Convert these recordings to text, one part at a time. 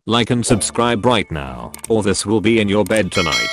Like and subscribe right now, or this will be in your bed tonight.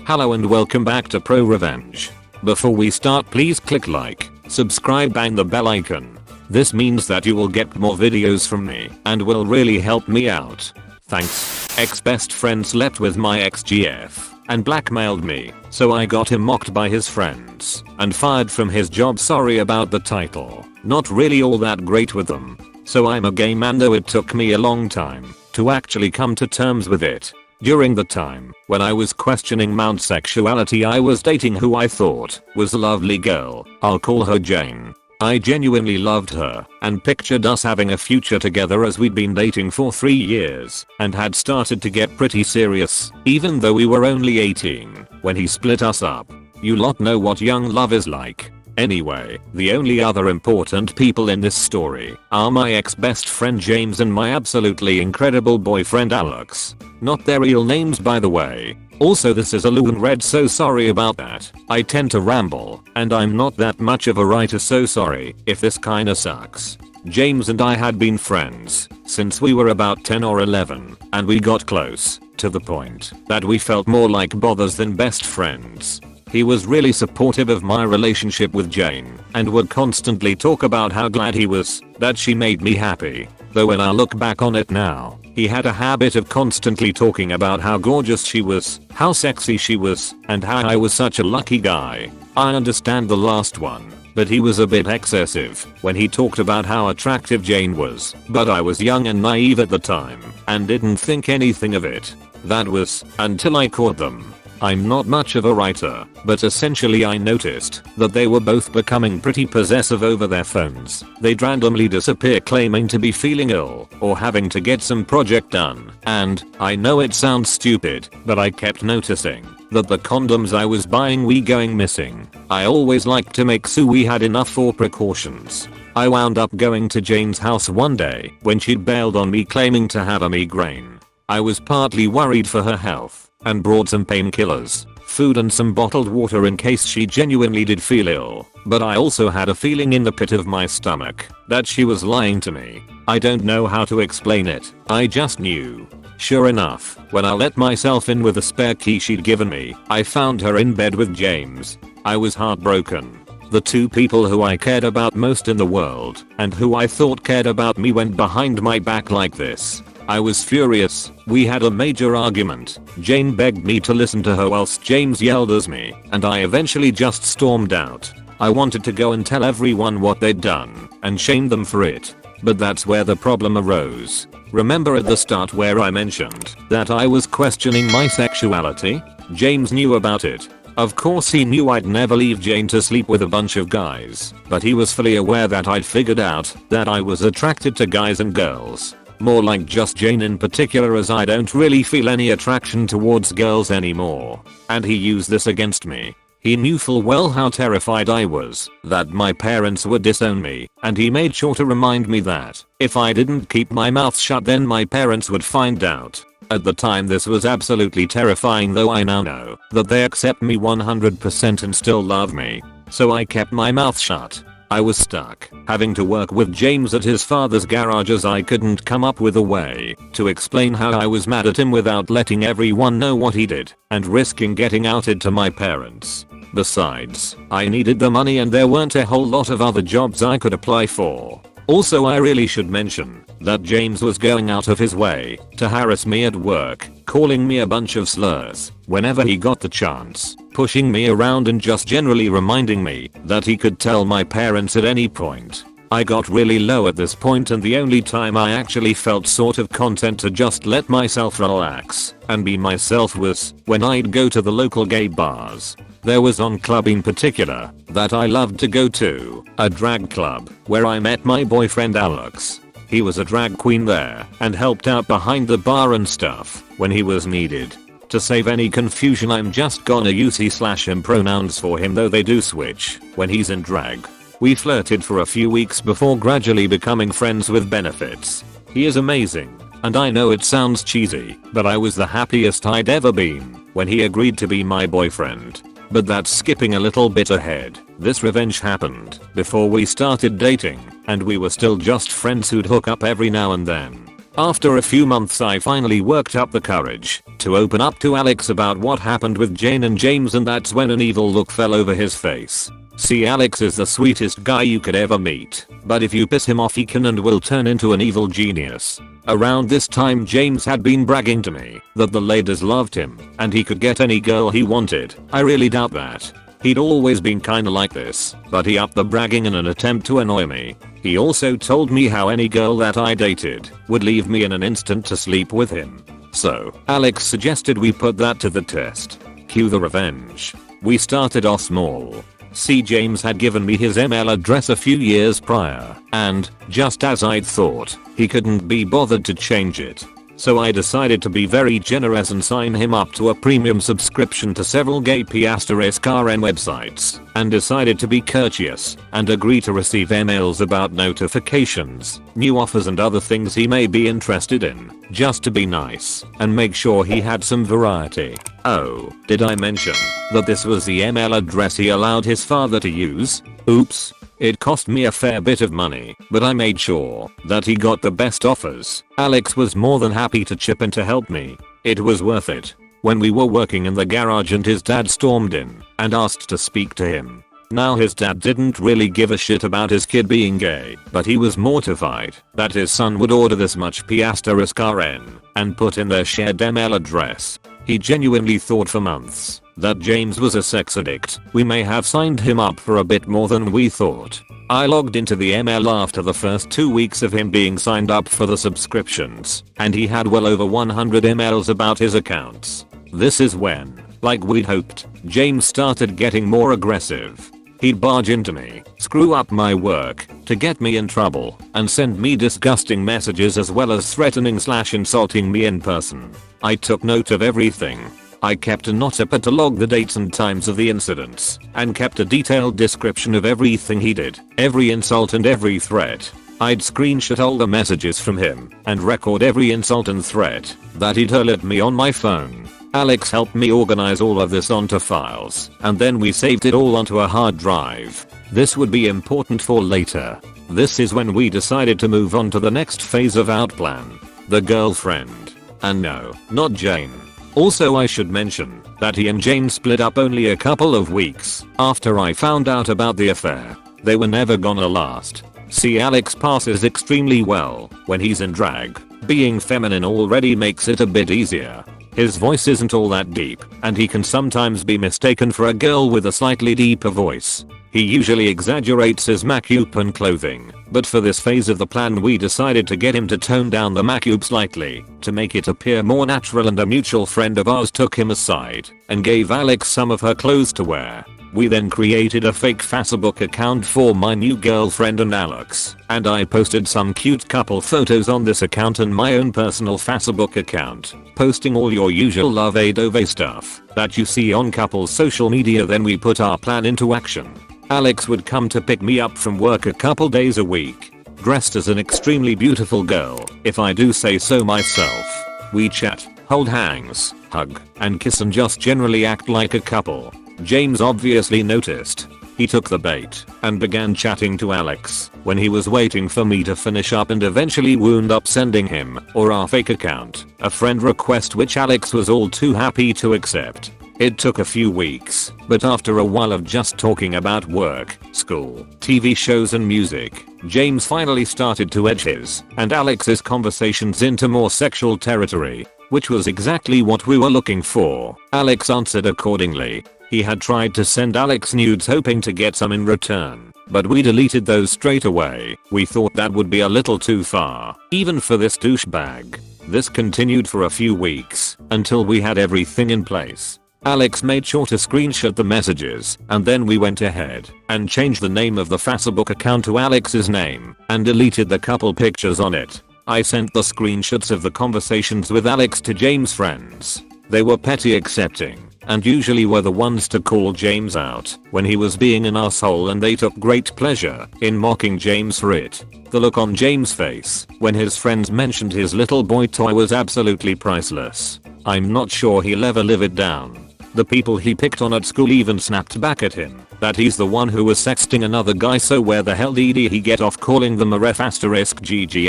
Hello and welcome back to ProRevenge. Before we start, please click like, subscribe and the bell icon. This means that you will get more videos from me and will really help me out. Thanks. Ex-best friend slept with my ex-GF and blackmailed me, so I got him mocked by his friends and fired from his job. Sorry about the title. Not really all that great with them. So I'm a gay man, though it took me a long time to actually come to terms with it. During the time when I was questioning my sexuality, I was dating who I thought was a lovely girl. I'll call her Jane. I genuinely loved her and pictured us having a future together, as we'd been dating for 3 years and had started to get pretty serious, even though we were only 18 when he split us up. You lot know what young love is like. Anyway, the only other important people in this story are my ex-best friend James and my absolutely incredible boyfriend Alex. Not their real names, by the way. Also, this is a loon read, so sorry about that. I tend to ramble and I'm not that much of a writer, so sorry if this kinda sucks. James and I had been friends since we were about 10 or 11, and we got close to the point that we felt more like brothers than best friends. He was really supportive of my relationship with Jane and would constantly talk about how glad he was that she made me happy. Though when I look back on it now, he had a habit of constantly talking about how gorgeous she was, how sexy she was, and how I was such a lucky guy. I understand the last one, but he was a bit excessive when he talked about how attractive Jane was, but I was young and naive at the time and didn't think anything of it. That was until I caught them. I'm not much of a writer, but essentially I noticed that they were both becoming pretty possessive over their phones. They'd randomly disappear claiming to be feeling ill or having to get some project done, and I know it sounds stupid, but I kept noticing that the condoms I was buying were going missing. I always liked to make sure we had enough for precautions. I wound up going to Jane's house one day when she'd bailed on me claiming to have a migraine. I was partly worried for her health and brought some painkillers, food and some bottled water in case she genuinely did feel ill, but I also had a feeling in the pit of my stomach that she was lying to me. I don't know how to explain it, I just knew. Sure enough, when I let myself in with a spare key she'd given me, I found her in bed with James. I was heartbroken. The two people who I cared about most in the world and who I thought cared about me went behind my back like this. I was furious. We had a major argument. Jane begged me to listen to her whilst James yelled at me, and I eventually just stormed out. I wanted to go and tell everyone what they'd done and shame them for it. But that's where the problem arose. Remember at the start where I mentioned that I was questioning my sexuality? James knew about it. Of course he knew I'd never leave Jane to sleep with a bunch of guys, but he was fully aware that I'd figured out that I was attracted to guys and girls. More like just Jane in particular, as I don't really feel any attraction towards girls anymore. And he used this against me. He knew full well how terrified I was that my parents would disown me, and he made sure to remind me that if I didn't keep my mouth shut then my parents would find out. At the time this was absolutely terrifying, though I now know that they accept me 100% and still love me. So I kept my mouth shut. I was stuck, having to work with James at his father's garage, as I couldn't come up with a way to explain how I was mad at him without letting everyone know what he did and risking getting outed to my parents. Besides, I needed the money and there weren't a whole lot of other jobs I could apply for. Also, I really should mention that James was going out of his way to harass me at work, calling me a bunch of slurs whenever he got the chance, pushing me around and just generally reminding me that he could tell my parents at any point. I got really low at this point, and the only time I actually felt sort of content to just let myself relax and be myself was when I'd go to the local gay bars. There was one club in particular that I loved to go to, a drag club, where I met my boyfriend Alex. He was a drag queen there and helped out behind the bar and stuff when he was needed. To save any confusion, I'm just gonna use he/him pronouns for him, though they do switch when he's in drag. We flirted for a few weeks before gradually becoming friends with benefits. He is amazing, and I know it sounds cheesy, but I was the happiest I'd ever been when he agreed to be my boyfriend. But that's skipping a little bit ahead. This revenge happened before we started dating, and we were still just friends who'd hook up every now and then. After a few months, I finally worked up the courage to open up to Alex about what happened with Jane and James, and that's when an evil look fell over his face. See, Alex is the sweetest guy you could ever meet, but if you piss him off, he can and will turn into an evil genius. Around this time, James had been bragging to me that the ladies loved him and he could get any girl he wanted. I really doubt that. He'd always been kinda like this, but he upped the bragging in an attempt to annoy me. He also told me how any girl that I dated would leave me in an instant to sleep with him. So, Alex suggested we put that to the test. Cue the revenge. We started off small. See, James had given me his email address a few years prior, and, just as I'd thought, he couldn't be bothered to change it. So I decided to be very generous and sign him up to a premium subscription to several gay *RN websites, and decided to be courteous and agree to receive emails about notifications, new offers and other things he may be interested in, just to be nice and make sure he had some variety. Oh, did I mention that this was the email address he allowed his father to use? Oops. It cost me a fair bit of money, but I made sure that he got the best offers. Alex was more than happy to chip in to help me. It was worth it. When we were working in the garage and his dad stormed in and asked to speak to him. Now, his dad didn't really give a shit about his kid being gay, but he was mortified that his son would order this much *RN and put in their shared email address. He genuinely thought for months that James was a sex addict. We may have signed him up for a bit more than we thought. I logged into the email after the first 2 weeks of him being signed up for the subscriptions, and he had well over 100 emails about his accounts. This is when, like we'd hoped, James started getting more aggressive. He'd barge into me, screw up my work, to get me in trouble, and send me disgusting messages as well as threatening/insulting me in person. I took note of everything. I kept a notepad to log the dates and times of the incidents, and kept a detailed description of everything he did, every insult and every threat. I'd screenshot all the messages from him, and record every insult and threat that he'd hurl at me on my phone. Alex helped me organize all of this onto files, and then we saved it all onto a hard drive. This would be important for later. This is when we decided to move on to the next phase of our plan. The girlfriend. And no, not Jane. Also, I should mention that he and Jane split up only a couple of weeks after I found out about the affair. They were never gonna last. See, Alex passes extremely well when he's in drag. Being feminine already makes it a bit easier. His voice isn't all that deep, and he can sometimes be mistaken for a girl with a slightly deeper voice. He usually exaggerates his makeup and clothing, but for this phase of the plan we decided to get him to tone down the makeup slightly to make it appear more natural, and a mutual friend of ours took him aside and gave Alex some of her clothes to wear. We then created a fake Facebook account for my new girlfriend and Alex, and I posted some cute couple photos on this account and my own personal Facebook account, posting all your usual love Adove stuff that you see on couples social media. Then we put our plan into action. Alex would come to pick me up from work a couple days a week, dressed as an extremely beautiful girl, if I do say so myself. We chat, hold hands, hug, and kiss, and just generally act like a couple. James obviously noticed. He took the bait and began chatting to Alex when he was waiting for me to finish up, and eventually wound up sending him, or our fake account, a friend request, which Alex was all too happy to accept. It took a few weeks, but after a while of just talking about work, school, TV shows and music, James finally started to edge his and Alex's conversations into more sexual territory. which was exactly what we were looking for. Alex answered accordingly. He had tried to send Alex nudes hoping to get some in return, but we deleted those straight away. We thought that would be a little too far, even for this douchebag. This continued for a few weeks, until we had everything in place. Alex made sure to screenshot the messages, and then we went ahead and changed the name of the Facebook account to Alex's name, and deleted the couple pictures on it. I sent the screenshots of the conversations with Alex to James' friends. They were petty accepting, and usually were the ones to call James out when he was being an asshole, and they took great pleasure in mocking James for it. The look on James' face when his friends mentioned his little boy toy was absolutely priceless. I'm not sure he'll ever live it down. The people he picked on at school even snapped back at him that he's the one who was sexting another guy, so where the hell did he get off calling them a ref *GG*T.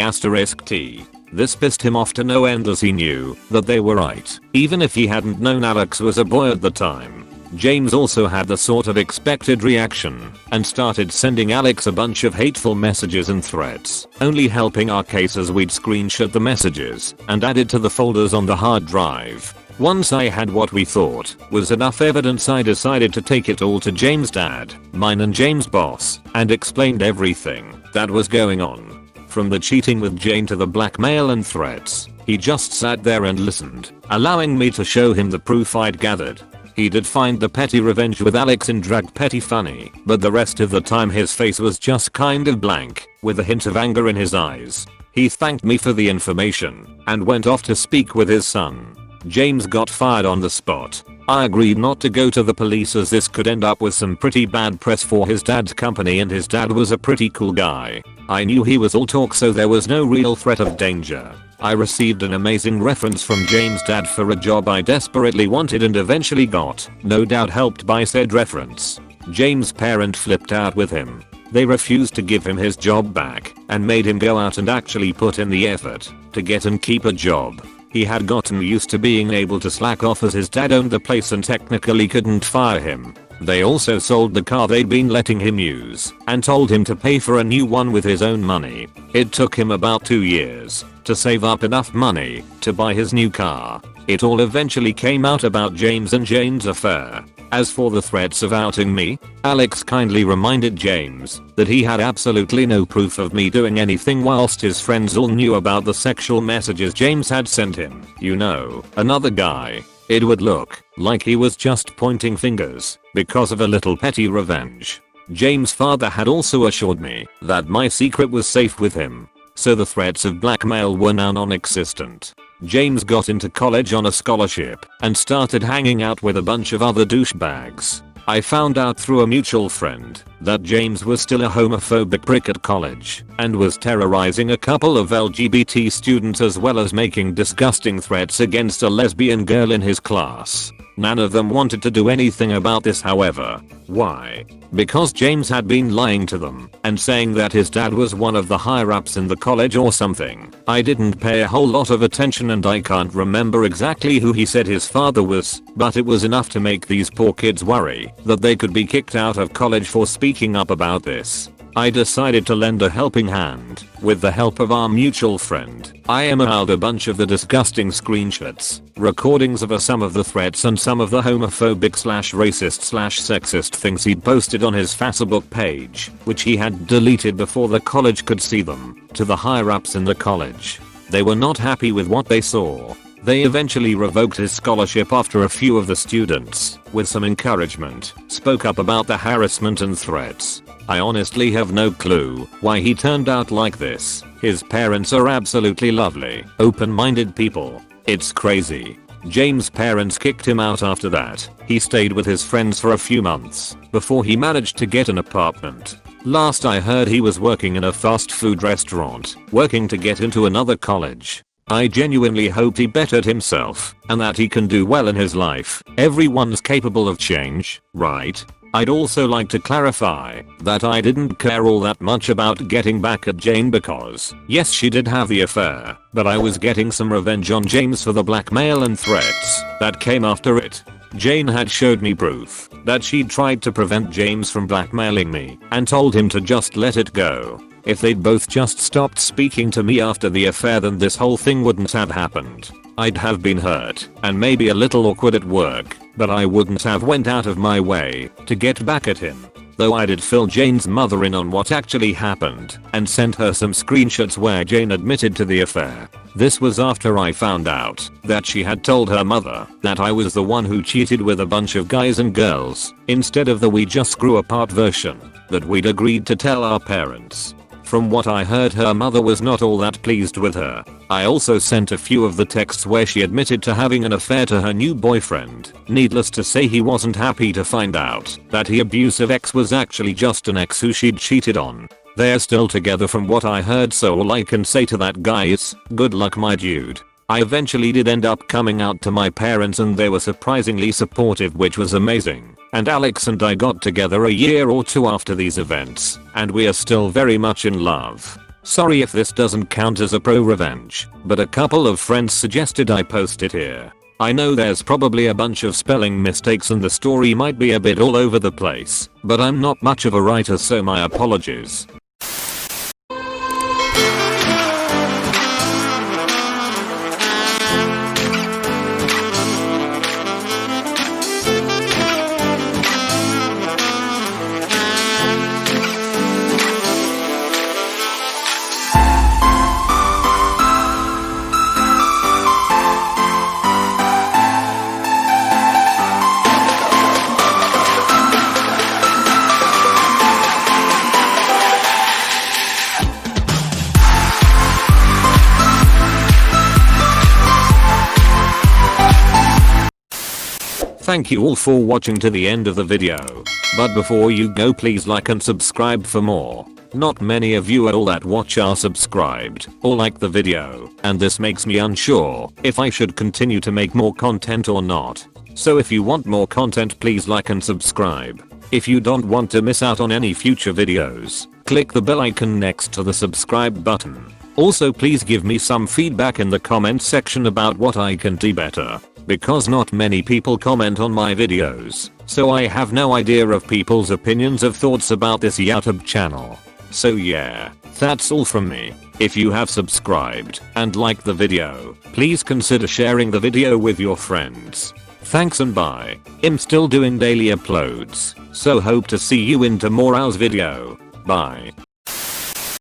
This pissed him off to no end, as he knew that they were right, even if he hadn't known Alex was a boy at the time. James also had the sort of expected reaction and started sending Alex a bunch of hateful messages and threats, only helping our case as we'd screenshot the messages and added to the folders on the hard drive. Once I had what we thought was enough evidence, I decided to take it all to James' dad, mine and James' boss, and explained everything that was going on. From the cheating with Jane to the blackmail and threats, he just sat there and listened, allowing me to show him the proof I'd gathered. He did find the petty revenge with Alex in drag petty funny, but the rest of the time his face was just kind of blank, with a hint of anger in his eyes. He thanked me for the information and went off to speak with his son. James got fired on the spot. I agreed not to go to the police, as this could end up with some pretty bad press for his dad's company, and his dad was a pretty cool guy. I knew he was all talk, so there was no real threat of danger. I received an amazing reference from James' dad for a job I desperately wanted and eventually got, no doubt helped by said reference. James' parent flipped out with him. They refused to give him his job back and made him go out and actually put in the effort to get and keep a job. He had gotten used to being able to slack off, as his dad owned the place and technically couldn't fire him. They also sold the car they'd been letting him use and told him to pay for a new one with his own money. It took him about 2 years to save up enough money to buy his new car. It all eventually came out about James and Jane's affair. As for the threats of outing me, Alex kindly reminded James that he had absolutely no proof of me doing anything, whilst his friends all knew about the sexual messages James had sent him. You know, another guy. It would look like he was just pointing fingers because of a little petty revenge. James' father had also assured me that my secret was safe with him, so the threats of blackmail were now non-existent. James got into college on a scholarship and started hanging out with a bunch of other douchebags. I found out through a mutual friend that James was still a homophobic prick at college and was terrorizing a couple of LGBT students, as well as making disgusting threats against a lesbian girl in his class. None of them wanted to do anything about this, however. Why? Because James had been lying to them and saying that his dad was one of the higher ups in the college or something. I didn't pay a whole lot of attention and I can't remember exactly who he said his father was, but it was enough to make these poor kids worry that they could be kicked out of college for speaking up about this. I decided to lend a helping hand with the help of our mutual friend. I emailed a bunch of the disgusting screenshots, recordings of some of the threats and some of the homophobic / racist / sexist things he'd posted on his Facebook page, which he had deleted before the college could see them, to the higher ups in the college. They were not happy with what they saw. They eventually revoked his scholarship after a few of the students, with some encouragement, spoke up about the harassment and threats. I honestly have no clue why he turned out like this. His parents are absolutely lovely, open-minded people. It's crazy. James' parents kicked him out after that. He stayed with his friends for a few months before he managed to get an apartment. Last I heard, he was working in a fast food restaurant, working to get into another college. I genuinely hope he bettered himself and that he can do well in his life. Everyone's capable of change, right? I'd also like to clarify that I didn't care all that much about getting back at Jane because, yes, she did have the affair, but I was getting some revenge on James for the blackmail and threats that came after it. Jane had showed me proof that she'd tried to prevent James from blackmailing me and told him to just let it go. If they'd both just stopped speaking to me after the affair, then this whole thing wouldn't have happened. I'd have been hurt and maybe a little awkward at work, but I wouldn't have went out of my way to get back at him. Though I did fill Jane's mother in on what actually happened and sent her some screenshots where Jane admitted to the affair. This was after I found out that she had told her mother that I was the one who cheated with a bunch of guys and girls instead of the we just grew apart version that we'd agreed to tell our parents. From what I heard, her mother was not all that pleased with her. I also sent a few of the texts where she admitted to having an affair to her new boyfriend. Needless to say, he wasn't happy to find out that her abusive ex was actually just an ex who she'd cheated on. They're still together from what I heard, so all I can say to that guy is, good luck my dude. I eventually did end up coming out to my parents and they were surprisingly supportive, which was amazing. And Alex and I got together a year or two after these events, and we are still very much in love. Sorry if this doesn't count as a ProRevenge, but a couple of friends suggested I post it here. I know there's probably a bunch of spelling mistakes and the story might be a bit all over the place, but I'm not much of a writer, so my apologies. Thank you all for watching to the end of the video. But before you go, please like and subscribe for more. Not many of you at all that watch are subscribed or like the video, and this makes me unsure if I should continue to make more content or not. So if you want more content, please like and subscribe. If you don't want to miss out on any future videos, click the bell icon next to the subscribe button. Also, please give me some feedback in the comment section about what I can do better, because not many people comment on my videos, so I have no idea of people's opinions of thoughts about this YouTube channel. So yeah, that's all from me. If you have subscribed and liked the video, please consider sharing the video with your friends. Thanks and bye. I'm still doing daily uploads, so hope to see you in tomorrow's video. Bye.